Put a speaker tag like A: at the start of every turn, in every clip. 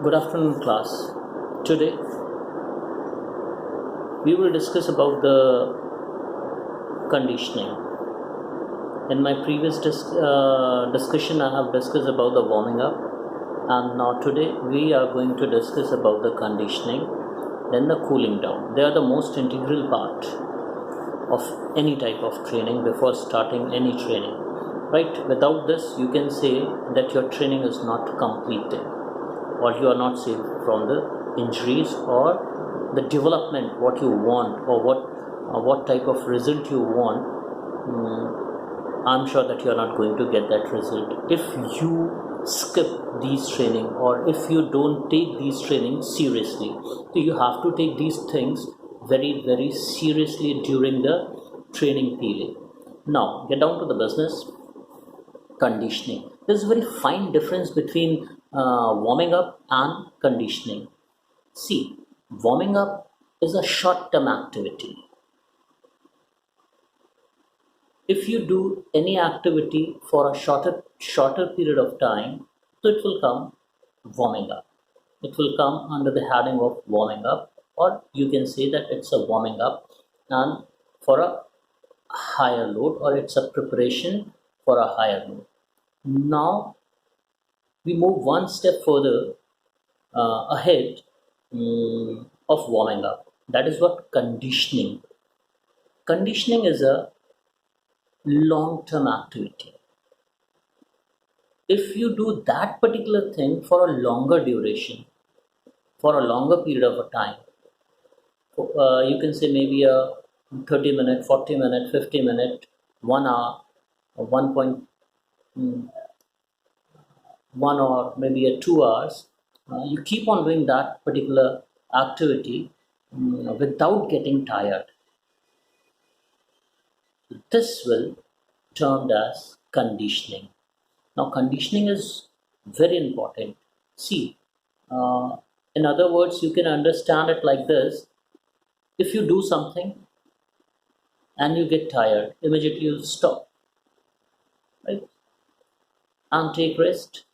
A: Good afternoon, class. Today we will discuss about the conditioning. In my previous discussion, I have discussed about the warming up, and now today we are going to discuss about the conditioning, then the cooling down. They are the most integral part of any type of training before starting any training. Right? Without this, you can say that your training is not completed, or you are not safe from the injuries or the development what you want, or what type of result you want. I'm sure that you are not going to get that result if you skip these training, or if you don't take these training seriously. So you have to take these things very seriously during the training period. Now get down to the business. Conditioning. There's a very fine difference between warming up and conditioning. See, warming up is a short-term activity. If you do any activity for a shorter period of time, so it will come warming up. It will come under the heading of warming up, or you can say that it's a warming up and for a higher load, or it's a preparation for a higher load. Now we move one step further ahead of warming up. That is what conditioning. Conditioning is a long-term activity. If you do that particular thing for a longer duration, for a longer period of a time, you can say maybe a 30 minute, 40 minute, 50 minute, 1 hour, or 1 or maybe a 2 hours, you keep on doing that particular activity without getting tired. This will termed as conditioning. Now conditioning is very important. See, in other words, you can understand it like this. If you do something and you get tired, immediately you stop, right, and take rest.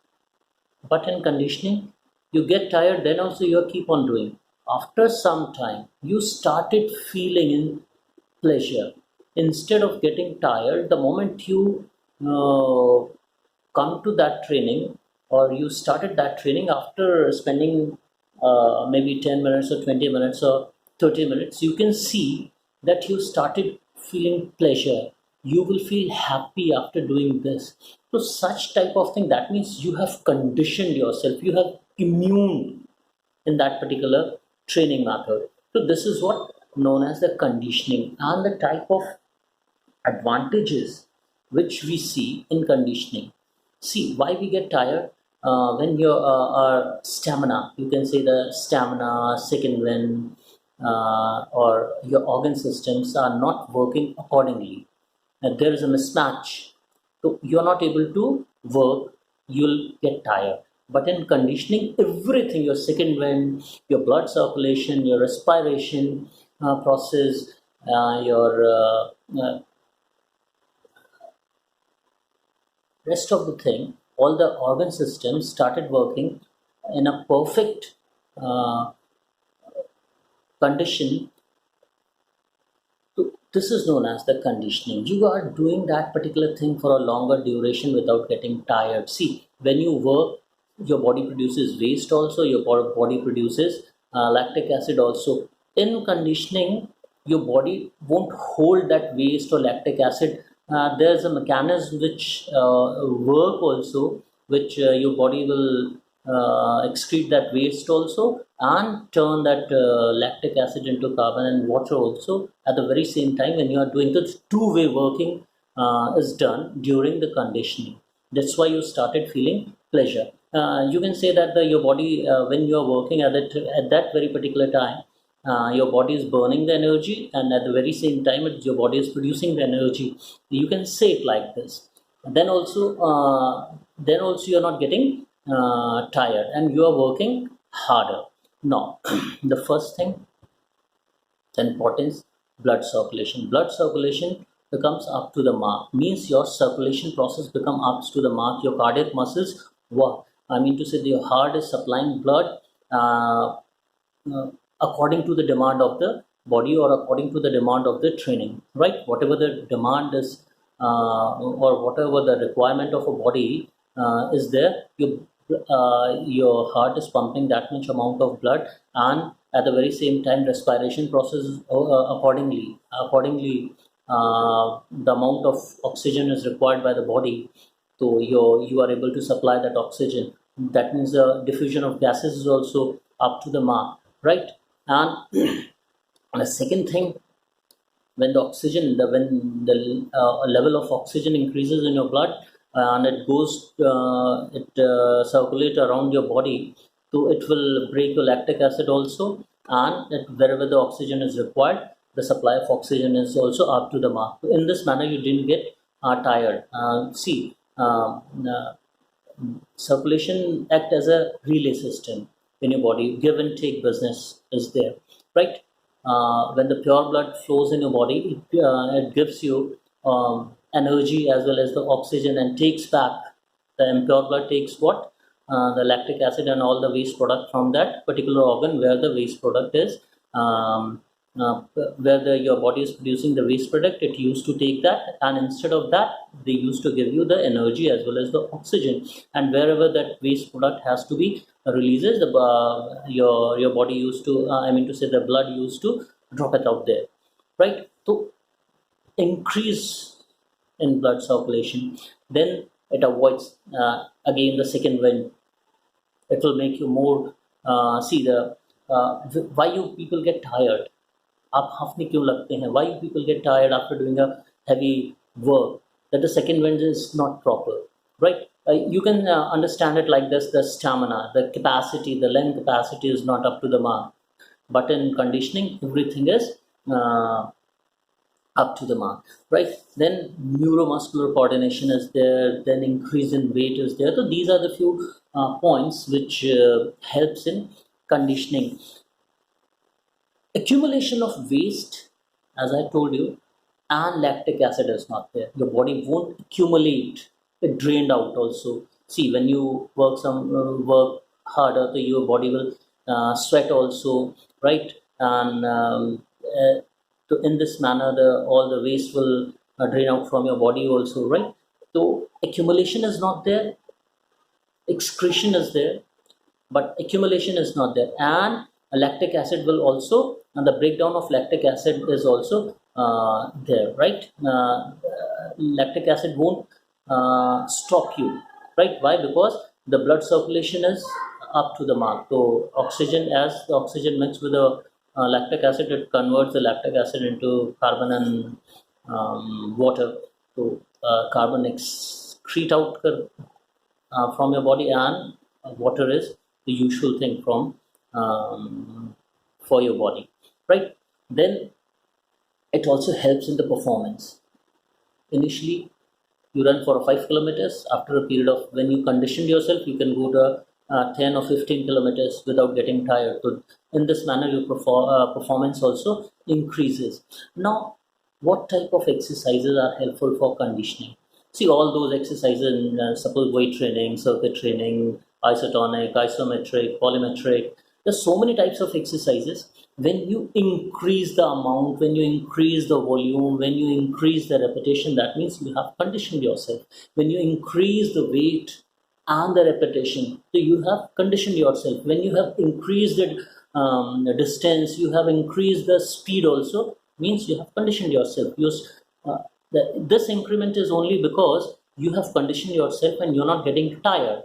A: But in conditioning, you get tired, then also you keep on doing. After some time, you started feeling in pleasure. Instead of getting tired, the moment you come to that training, or you started that training after spending maybe 10 minutes or 20 minutes or 30 minutes, you can see that you started feeling pleasure. You will feel happy after doing this. So such type of thing, that means you have conditioned yourself, you have immune in that particular training method. So this is what known as the conditioning, and the type of advantages which we see in conditioning. See, why we get tired? When your our stamina, you can say the stamina, second wind, or your organ systems are not working accordingly, and there is a mismatch, so you're not able to work, you'll get tired. But in conditioning, everything, your second wind, your blood circulation, your respiration process, your rest of the thing, all the organ systems started working in a perfect condition. So this is known as the conditioning. You are doing that particular thing for a longer duration without getting tired. See, when you work, your body produces waste also, your body produces lactic acid also. In conditioning, your body won't hold that waste or lactic acid. There's a mechanism which work also, which your body will excrete that waste also, and turn that lactic acid into carbon and water also at the very same time. When you are doing this, two-way working is done during the conditioning. That's why you started feeling pleasure. You can say that your body, when you are working at that very particular time, your body is burning the energy, and at the very same time your body is producing the energy. You can say it like this. Then also you're not getting tired, and you are working harder. Now the first thing, the importance, blood circulation becomes up to the mark, means your circulation process become up to the mark, your cardiac muscles work. I mean to say, your heart is supplying blood uh, uh, according to the demand of the body or according to the demand of the training, right? Whatever the demand is, or whatever the requirement of a body is there, your heart is pumping that much amount of blood, and at the very same time respiration process accordingly, the amount of oxygen is required by the body, so you are able to supply that oxygen. That means the diffusion of gases is also up to the mark, right? And the second thing, when the oxygen, when the level of oxygen increases in your blood, and it goes, it circulate around your body, so it will break your lactic acid also, and wherever the oxygen is required, the supply of oxygen is also up to the mark. In this manner, you didn't get tired. See, circulation act as a relay system in your body. Give and take business is there, right? When the pure blood flows in your body, it gives you energy as well as the oxygen, and takes back, the impure blood takes what, the lactic acid and all the waste product from that particular organ where the waste product is, um, where your body is producing the waste product. It used to take that, and instead of that, they used to give you the energy as well as the oxygen. And wherever that waste product has to be releases, the your body used to, I mean to say, the blood used to drop it out there, right? So increase in blood circulation, then it avoids again the second wind. It will make you more, see the, why you people get tired, आप हफ्ने क्यों लगते हैं, why you people get tired after doing a heavy work, that the second wind is not proper, right? You can understand it like this: the stamina, the capacity, the lung capacity is not up to the mark, but in conditioning everything is uh, up to the mark, right? Then neuromuscular coordination is there, then increase in weight is there. So these are the few points which helps in conditioning. Accumulation of waste, as I told you, and lactic acid is not there. Your body won't accumulate. It drained out also. See, when you work harder, so your body will sweat also, right? And so in this manner, the all the waste will drain out from your body also, right? So accumulation is not there, excretion is there, but accumulation is not there. And lactic acid will also, and the breakdown of lactic acid is also there, right? Lactic acid won't stop you, right? Why? Because the blood circulation is up to the mark. So oxygen, as the oxygen mixes with the lactic acid, it converts the lactic acid into carbon and water. So carbon excrete out from your body, and water is the usual thing from, for your body, right? Then it also helps in the performance. Initially, you run for 5 kilometers. After a period of, when you conditioned yourself, you can go to 10 or 15 kilometers without getting tired. So in this manner, your performance also increases. Now, what type of exercises are helpful for conditioning? See, all those exercises, suppose weight training, circuit training, isotonic, isometric, polymetric. There's so many types of exercises. When you increase the amount, when you increase the volume, when you increase the repetition, that means you have conditioned yourself. When you increase the weight and the repetition, so you have conditioned yourself. When you have increased the distance, you have increased the speed also, means you have conditioned yourself. Uh, this increment is only because you have conditioned yourself and you're not getting tired.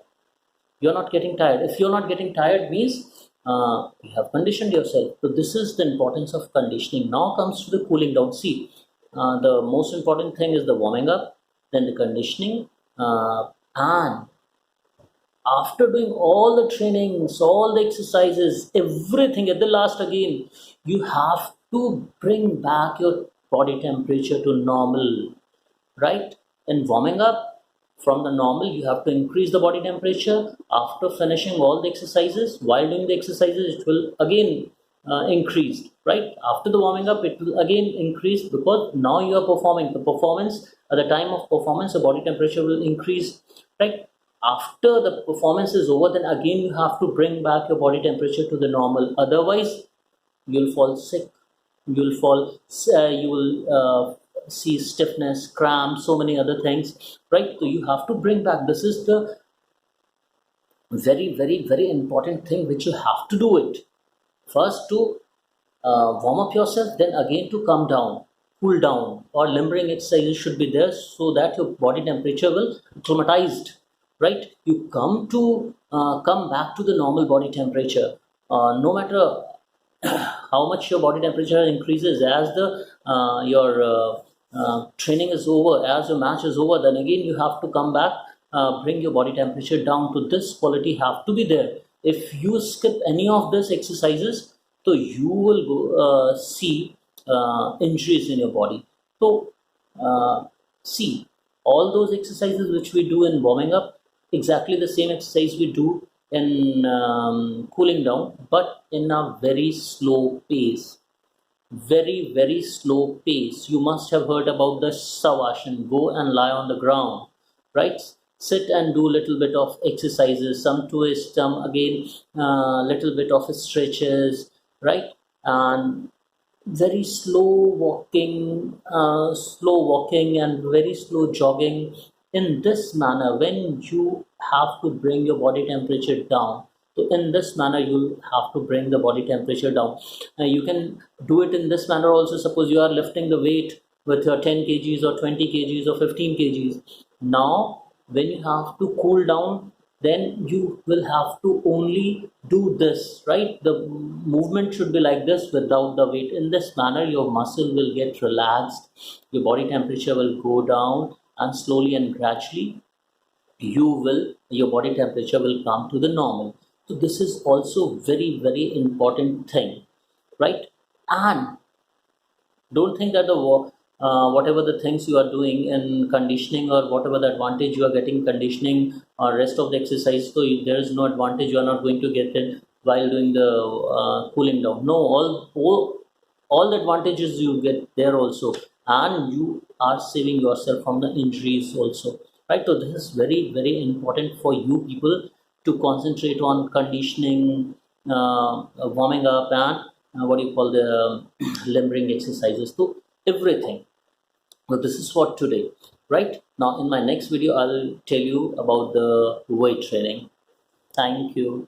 A: You're not getting tired. If you're not getting tired, means you have conditioned yourself. So this is the importance of conditioning. Now comes to the cooling down. See, the most important thing is the warming up, then the conditioning, and after doing all the trainings, all the exercises, everything at the last, again, you have to bring back your body temperature to normal, right? In warming up, from the normal, you have to increase the body temperature. After finishing all the exercises, while doing the exercises, it will again increase, right? After the warming up, it will again increase, because now you are performing. The performance, at the time of performance, the body temperature will increase, right? After the performance is over, then again you have to bring back your body temperature to the normal. Otherwise you'll fall sick, you'll fall you will see stiffness, cramps, so many other things, right? So you have to bring back. This is the very important thing which you have to do it. First to warm up yourself, then again to come down, cool down, or limbering exercises should be there so that your body temperature will traumatized, right? You come back to the normal body temperature. No matter how much your body temperature increases, as the your training is over, as your match is over, then again you have to come back, bring your body temperature down to this quality have to be there. If you skip any of these exercises, so you will go, see injuries in your body. So see, all those exercises which we do in warming up, exactly the same exercise we do in cooling down, but in a very slow pace. Very slow pace. You must have heard about the Savasana. Go and lie on the ground, right? Sit and do little bit of exercises, some twist, some again little bit of stretches, right? And very slow walking and very slow jogging. In this manner, when you have to bring your body temperature down, so in this manner you'll have to bring the body temperature down. You can do it in this manner also. Suppose you are lifting the weight with your 10 kgs or 20 kgs or 15 kgs. Now when you have to cool down, then you will have to only do this, right? The movement should be like this without the weight. In this manner your muscle will get relaxed, your body temperature will go down, and slowly and gradually your body temperature will come to the normal. So this is also very important thing, right? And don't think that whatever the things you are doing in conditioning, or whatever the advantage you are getting conditioning or rest of the exercise, so there is no advantage you are not going to get it while doing the cooling down. No, all the advantages you get there also, and you are saving yourself from the injuries also, right? So this is very important for you people to concentrate on conditioning, warming up, and what do you call the limbering exercises, so everything. So this is for today, right? Now in my next video I'll tell you about the weight training. Thank you.